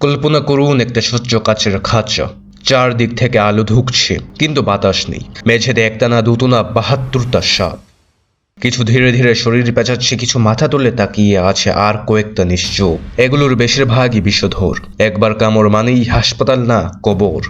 কল্পনা করুন একটা স্বচ্ছ কাচের খাঁচা, চারদিক থেকে আলো ঢুকছে কিন্তু বাতাস নেই। মেঝেতে একটানা দুটোনা ৭২টা সাপ। কিছু ধীরে ধীরে শরীর পেঁচাচ্ছে, কিছু মাথা তুলে তাকিয়ে আছে, আর কয়েকটা নিশ্চোপ। এগুলোর বেশিরভাগই বিষধর। একবার কামড় মানেই হাসপাতাল না কবর।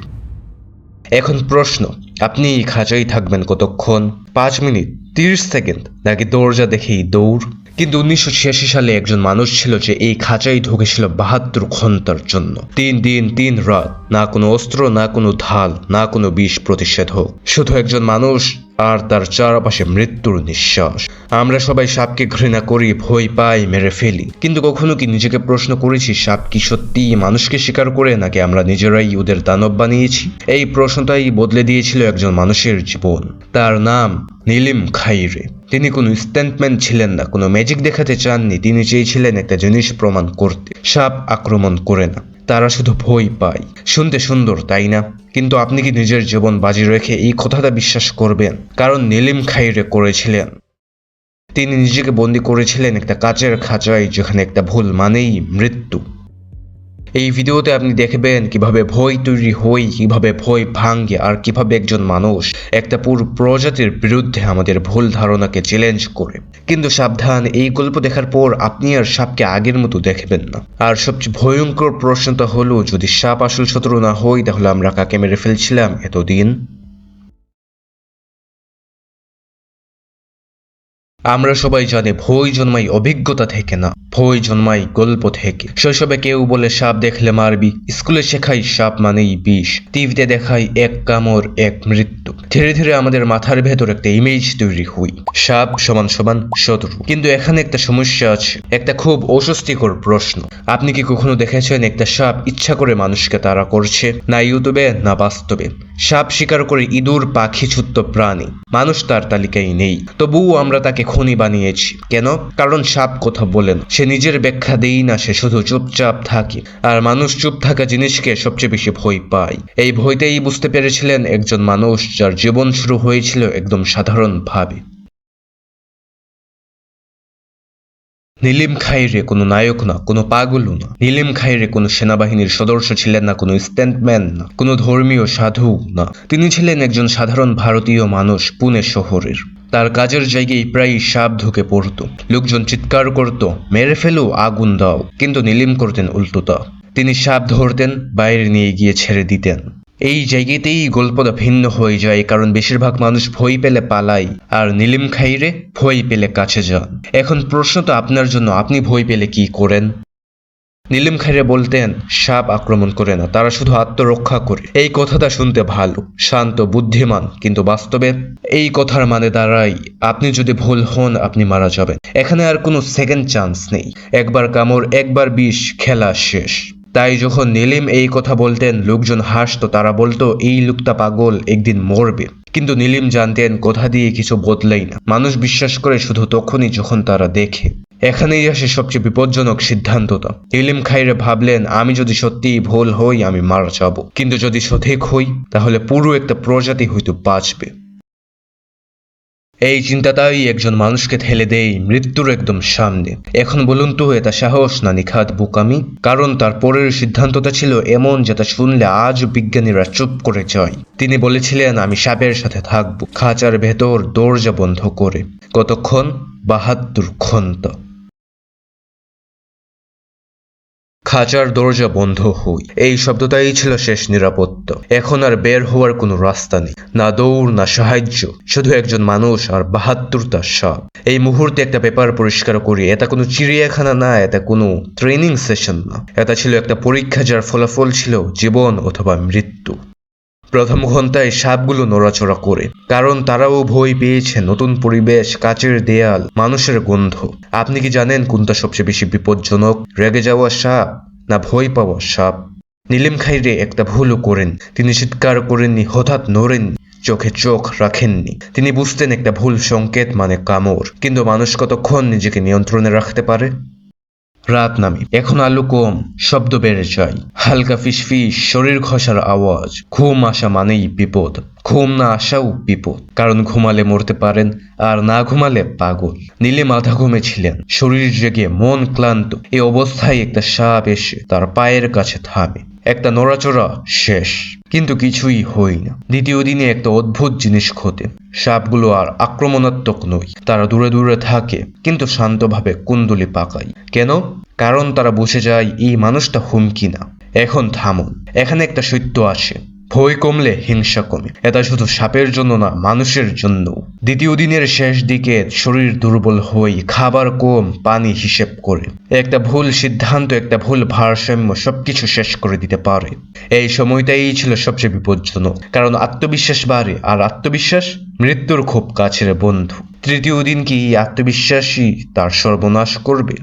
এখন প্রশ্ন, আপনি এই খাঁচাই থাকবেন কতক্ষণ? ৫ মিনিট, ৩০ সেকেন্ড, নাকি দরজা দেখেই দৌড়? কিন্তু ১৯৮৬ সালে একজন মানুষ ছিল যে এই খাঁচাই ঢুকেছিল ৭২ ঘন্টার জন্য। ৩ দিন ৩ রাত, না কোনো অস্ত্র, না কোনো ঢাল, না কোনো বিষ প্রতিষেধক, শুধু একজন মানুষ আর তার চারপাশে মৃত্যুর নিঃশ্বাস। আমরা সবাই সাপকে ঘৃণা করি, ভয় পাই, মেরে ফেলি। কিন্তু কখনো কি নিজেকে প্রশ্ন করেছি, সাপ কি সত্যিই মানুষকে শিকার করে, নাকি আমরা নিজেরাই ওদের দানব বানিয়েছি? এই প্রশ্নটাই বদলে দিয়েছিল একজন মানুষের জীবন। তার নাম নীলিম খাইরে। তিনি কোনো স্ট্যান্টম্যান ছিলেন না, কোনো ম্যাজিক দেখাতে চাননি। তিনি চেয়েছিলেন একটা জিনিস প্রমাণ করতে: সাপ আক্রমণ করে না, তারা শুধু ভয় পায়। শুনতে সুন্দর, তাই না? কিন্তু আপনি কি নিজের জীবন বাজি রেখে এই কথাটা বিশ্বাস করবেন? কারণ নীলিম খাইরে করেছিলেন। তিনি নিজেকে বন্দী করেছিলেন একটা কাচের খাঁচায়, যেখানে একটা ভুল মানেই মৃত্যু। এই ভিডিওতে আপনি দেখবেন কিভাবে ভয় তৈরি হয়, কিভাবে ভয় ভাঙে, আর কিভাবে একজন মানুষ একটা পুরো প্রজাতির বিরুদ্ধে আমাদের ভুল ধারণাকে চ্যালেঞ্জ করে। কিন্তু সাবধান, এই গল্প দেখার পর আপনি আর সাপকে আগের মতো দেখবেন না। আর সবচেয়ে ভয়ঙ্কর প্রশ্নটা হলো, যদি সাপ আসল শত্রু না হয়, তাহলে আমরা কাকে মেরে ফেলছিলাম এতদিন? আমরা সবাই জানি ভয় জন্মায় অভিজ্ঞতা থেকে না, ভয় জন্মায় গল্প থেকে। শৈশবে কেউ বলে সাপ দেখলে মারবি, স্কুলে শেখাই সাপ মানেই বিষ, টিভিতে দেখাই এক কামড় এক মৃত্যু। ধীরে ধীরে আমাদের মাথার ভেতর একটা ইমেজ তৈরি হই, সাপ সমান সমান শত্রু। কিন্তু এখানে একটা সমস্যা আছে, একটা খুব অস্বস্তিকর প্রশ্ন। আপনি কি কখনো দেখেছেন একটা সাপ ইচ্ছা করে মানুষকে তাড়া করছে? না ইউটিউবে, না বাস্তবে। সাপ শিকার করে ইঁদুর, পাখি, ছোট্ট প্রাণী। মানুষ তার তালিকায় নেই, তবুও আমরা তাকে খনি বানিয়েছি। কেন? কারণ সাপ কথা বলেন, সে নিজের ব্যাখ্যা দেই না, সে শুধু চুপচাপ থাকে। আর মানুষ চুপ থাকা জিনিসকে সবচেয়ে বেশি ভয় পায়। এই ভয়টাই বুঝতে পেরেছিলেন একজন মানুষ, যার জীবন শুরু হয়েছিল একদম সাধারণ ভাবে। নীলিম খাইরে কোনো নায়ক না, কোনো পাগলও না। নীলিম খাইরে কোনো সেনাবাহিনীর সদস্য ছিলেন না, কোনো স্ট্যান্টম্যান না, কোনো ধর্মীয় সাধু না। তিনি ছিলেন একজন সাধারণ ভারতীয় মানুষ, পুনে শহরের। তার কাজের জায়গায় প্রায় সাপ ঢুকে পড়তো। লোকজন চিৎকার করত, মেরে ফেলো, আগুন দাও। কিন্তু নীলিম করতেন উল্টোটা। তিনি সাপ ধরতেন, বাইরে নিয়ে গিয়ে ছেড়ে দিতেন। এই জায়গাতেই গল্পটা ভিন্ন হয়ে যায়, কারণ বেশিরভাগ মানুষ ভয় পেলে পালায়, আর নীলিম খাইরে ভয় পেলে কাছে যান। এখন প্রশ্নটা আপনার জন্য, আপনি ভয় পেলে কি করেন? নীলিম খাইরে বলতেন, সাপ আক্রমণ করে না, তারা শুধু আত্মরক্ষা করে। এই কথাটা শুনতে ভালো, শান্ত, বুদ্ধিমান, কিন্তু বাস্তবে এই কথার মানে দাঁড়ায়, আপনি যদি ভুল হন, আপনি মারা যাবেন। এখানে আর কোনো সেকেন্ড চান্স নেই। একবার কামড়, একবার বিষ, খেলা শেষ। তাই যখন নীলিম এই কথা বলতেন, লোকজন হাসতো, তারা বলতো এই লোকটা পাগল, একদিন মরবে। কিন্তু নীলিম জানতেন, কথা দিয়ে কিছু বদলাই না। মানুষ বিশ্বাস করে শুধু তখনই যখন তারা দেখে। এখানেই আসে সবচেয়ে বিপজ্জনক সিদ্ধান্তটা। নীলিম খাইরে ভাবলেন, আমি যদি সত্যিই ভুল হই, আমি মারা যাব। কিন্তু যদি সঠিক হই, তাহলে পুরো একটা প্রজাতি হয়তো বাঁচবে। এই চিন্তাটাই একজন মানুষকে ঠেলে দেয় মৃত্যুর একদম সামনে। এখন বলুন তো, এটা সাহস না নিখাত বোকামি? কারণ তার পরের সিদ্ধান্তটা ছিল এমন, যেটা শুনলে আজ বিজ্ঞানীরা চুপ করে যায়। তিনি বলেছিলেন, আমি সাপের সাথে থাকবো, খাঁচার ভেতর, দরজা বন্ধ করে। কতক্ষণ? ৭২ ঘন্টা। খাঁচার দরজা বন্ধ হই, এই শব্দটাই ছিল শেষ নিরাপত্তা। এখন আর বের হওয়ার কোনো রাস্তা নেই, না দৌড়, না সাহায্য, শুধু একজন মানুষ আর ৭২টা সাপ। এই মুহূর্তে একটা ব্যাপার পরিষ্কার করি, এটা কোনো চিড়িয়াখানা না, এটা কোনো ট্রেনিং সেশন না। এটা ছিল একটা পরীক্ষা, যার ফলাফল ছিল জীবন অথবা মৃত্যু। প্রথম ঘন্টায় সাপগুলো নড়াচড়া করে, কারণ তারাও ভয় পেয়েছে। নতুন পরিবেশ, কাচের দেয়াল, মানুষের গন্ধ। আপনি কি জানেন কোনটা সবচেয়ে বেশি বিপজ্জনক? রেগে যাওয়া সাপ, না ভয় পাওয়া সাপ? নীলিম খাইরে একটা ভুলও করেন। তিনি চিৎকার করেননি, হঠাৎ নড়েননি, চোখে চোখ রাখেননি। তিনি বুঝতেন একটা ভুল সংকেত মানে কামড়। কিন্তু মানুষ কতক্ষণ নিজেকে নিয়ন্ত্রণে রাখতে পারে? রাত নামে, এখন আলো কম, শব্দ বেড়ে যায়, হালকা ফিসফিস, শরীর ঘষার আওয়াজ। ঘুম আসা মানেই বিপদ, ঘুম না আসাও বিপদ, কারণ ঘুমালে মরতে পারেন আর না ঘুমালে পাগল। নীলিম আধা ঘুমেছিলেন, শরীর জেগে মন ক্লান্ত। এই অবস্থায় একটা সাপ এসে তার পায়ের কাছে থামে। একটা নড়াচড়া, শেষ, কিন্তু কিছুই হয় না। দ্বিতীয় দিনে একটা অদ্ভুত জিনিস ঘটে। সাপগুলো আর আক্রমণাত্মক নয়, তারা দূরে দূরে থাকে কিন্তু শান্তভাবে কুণ্ডলি পাকায়। কেন? কারণ তারা বুঝে যায় এই মানুষটা হুমকি না। এখন থামুন, এখানে একটা সত্য আছে, ভয় কমলে হিংসা কমে। এটা শুধু সাপের জন্য না, মানুষের জন্য। দ্বিতীয় দিনের শেষ দিকে শরীর দুর্বল হই, খাবার কম, পানি হিসেব করে। একটা ভুল সিদ্ধান্ত, একটা ভুল ভারসাম্য সবকিছু শেষ করে দিতে পারে। এই সময়টাই ছিল সবচেয়ে বিপজ্জনক, কারণ আত্মবিশ্বাস বাড়ে, আর আত্মবিশ্বাস মৃত্যুর খুব কাছের বন্ধু। তৃতীয় দিন কি এই আত্মবিশ্বাসই তার সর্বনাশ করবে?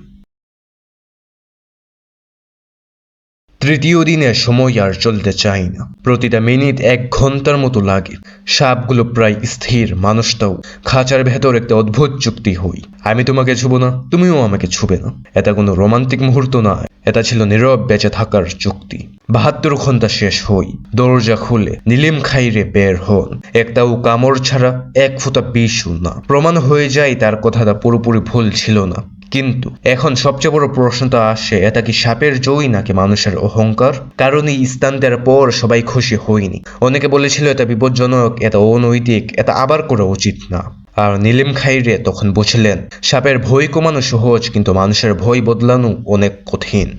তৃতীয় দিনে সময় আর চলতে চায় না, প্রতিটা মিনিট 1 ঘন্টার মতো লাগে। সাপগুলো প্রায় স্থির, মানুষটাও। খাঁচার ভেতর একটা অদ্ভুত চুক্তি হই, আমি তোমাকে ছুবো না, তুমিও আমাকে ছুবে না। এটা কোনো রোমান্টিক মুহূর্ত না, এটা ছিল নীরব বেঁচে থাকার চুক্তি। 72 ঘন্টা শেষ হই, দরজা খুলে নীলিম খাইরে বের হন। একটাও কামড় ছাড়া, 1 ফোঁটা বিষও না। প্রমাণ হয়ে যায় তার কথাটা পুরোপুরি ভুল ছিল না। কিন্তু এখন সবচেয়ে বড় প্রশ্নটা আসে, এটা কি সাপের জয় নাকি মানুষের অহংকার? কারণ এই স্থানটার পর সবাই খুশি হয়নি। অনেকে বলেছিল এটা বিপজ্জনক, এটা অনৈতিক, এটা আবার করা উচিত না। আর নীলিম খাইরে তখন বুঝলেন, সাপের ভয় কমানো সহজ, কিন্তু মানুষের ভয় বদলানো অনেক কঠিন।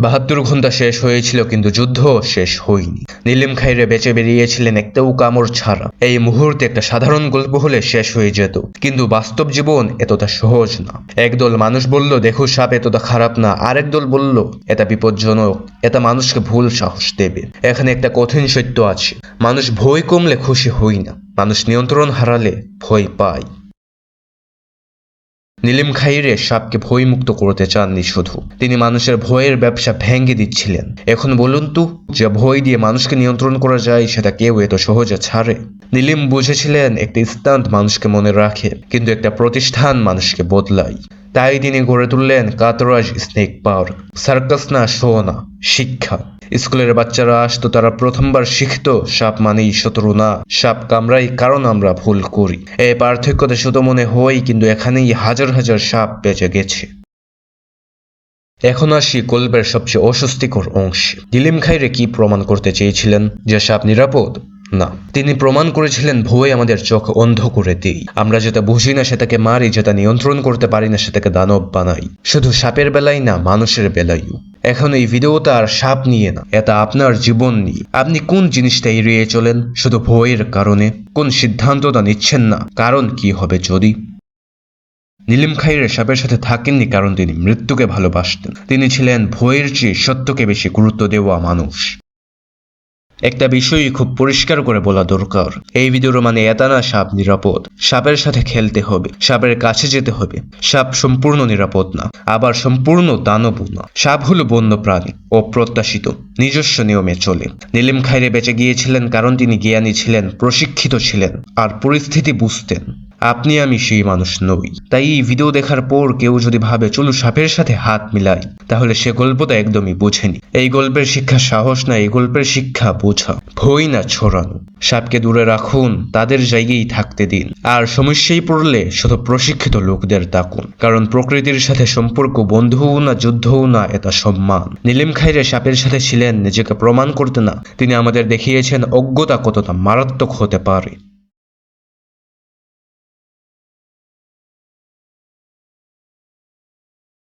72 ঘন্টা শেষ হয়েছিল, কিন্তু যুদ্ধ শেষ হয়নি। নীলিম খাইরে বেঁচে বেরিয়েছিলেন একটাও কামড় ছাড়া। এই মুহূর্তে একটা সাধারণ গল্প হলে শেষ হয়ে যেত, কিন্তু বাস্তব জীবন এতটা সহজ না। একদল মানুষ বলল, দেখো সাপ এতটা খারাপ না, আরেক দল বলল এটা বিপজ্জনক, এটা মানুষকে ভুল সাহস দেবে। এখানে একটা কঠিন সত্য আছে, মানুষ ভয় কমলে খুশি হয় না, মানুষ নিয়ন্ত্রণ হারালে ভয় পায়। নীলিম খাইরে সাপকে ভয়মুক্ত করতে চাননি শুধু, তিনি মানুষের ভয়ের ব্যবসা ভেঙে দিচ্ছিলেন। এখন বলুন তো, যে ভয় দিয়ে মানুষকে নিয়ন্ত্রণ করা যায় সেটা কেউ এত সহজে ছাড়ে? নীলিম বুঝেছিলেন একটা স্থান মানুষকে মনে রাখে, কিন্তু একটা প্রতিষ্ঠান মানুষকে বদলায়। তাই তিনি গড়ে তুললেন কাতরাজ স্নেক পার্ক। সার্কাস না, শো না, শিক্ষা। স্কুলের বাচ্চারা আসতো, তারা প্রথমবার শিখতো সাপ মানেই শত্রু না, সাপ কামড়াই কারণ আমরা ভুল করি। এই পার্থক্যটা শুধু মনে হয়, কিন্তু এখানেই হাজার হাজার সাপ বেঁচে গেছে। এখন আসি গল্পের সবচেয়ে অস্বস্তিকর অংশে। নীলিম খাইরে কি প্রমাণ করতে চেয়েছিলেন? যে সাপ নিরাপদ? না, তিনি প্রমাণ করেছিলেন ভয় আমাদের চোখ অন্ধ করে দেই। আমরা যেটা বুঝি না সেটাকে মারি, যেটা নিয়ন্ত্রণ করতে পারি না সেটাকে দানব বানাই। শুধু সাপের বেলায় না, মানুষের বেলায়ও। এখন এই ভিডিওটা আর সাপ নিয়ে না, এটা আপনার জীবন নিয়ে। আপনি কোন জিনিসটা এড়িয়ে চলেন শুধু ভয়ের কারণে? কোন সিদ্ধান্তটা নিচ্ছেন না কারণ কি হবে যদি? নীলিম খাইরে সাপের সাথে থাকেননি কারণ তিনি মৃত্যুকে ভালোবাসতেন। তিনি ছিলেন ভয়ের চেয়ে সত্যকে বেশি গুরুত্ব দেওয়া মানুষ। একটা বিষয়ই খুব পরিষ্কার করে বলা দরকার, এই ভিডিওর মানে এটা না সাপ নিরাপদ। সাপের সাথে খেলতে হবে, সাপের কাছে যেতে হবে। সাপ সম্পূর্ণ নিরাপদ না, আবার সম্পূর্ণ দানবও না। সাপ হলো বন্য প্রাণী, অপ্রত্যাশিত, নিজস্ব নিয়মে চলে। নীলিম খাইরে বেঁচে গিয়েছিলেন কারণ তিনি জ্ঞানী ছিলেন, প্রশিক্ষিত ছিলেন, আর পরিস্থিতি বুঝতেন। আপনি আমি সেই মানুষ নই। তাই এই ভিডিও দেখার পর কেউ যদি ভাবে চলো সাপের সাথে হাত মিলাই, তাহলে সে গল্পটা একদমই বোঝেনি। এই গল্পের শিক্ষা সাহস না, এই গল্পের শিক্ষা বোঝা, ভয় না ছড়ানো। সাপকে দূরে রাখুন, তাদের জায়গায় থাকতে দিন। আর সমস্যায় পড়লে শুধু প্রশিক্ষিত লোকদের ডাকুন, কারণ প্রকৃতির সাথে সম্পর্ক বন্ধুও না, যুদ্ধও না, এটা সম্মান। নীলিম খাইরে সাপের সাথে ছিলেন নিজেকে প্রমাণ করতে না, তিনি আমাদের দেখিয়েছেন অজ্ঞতা কতটা মারাত্মক হতে পারে।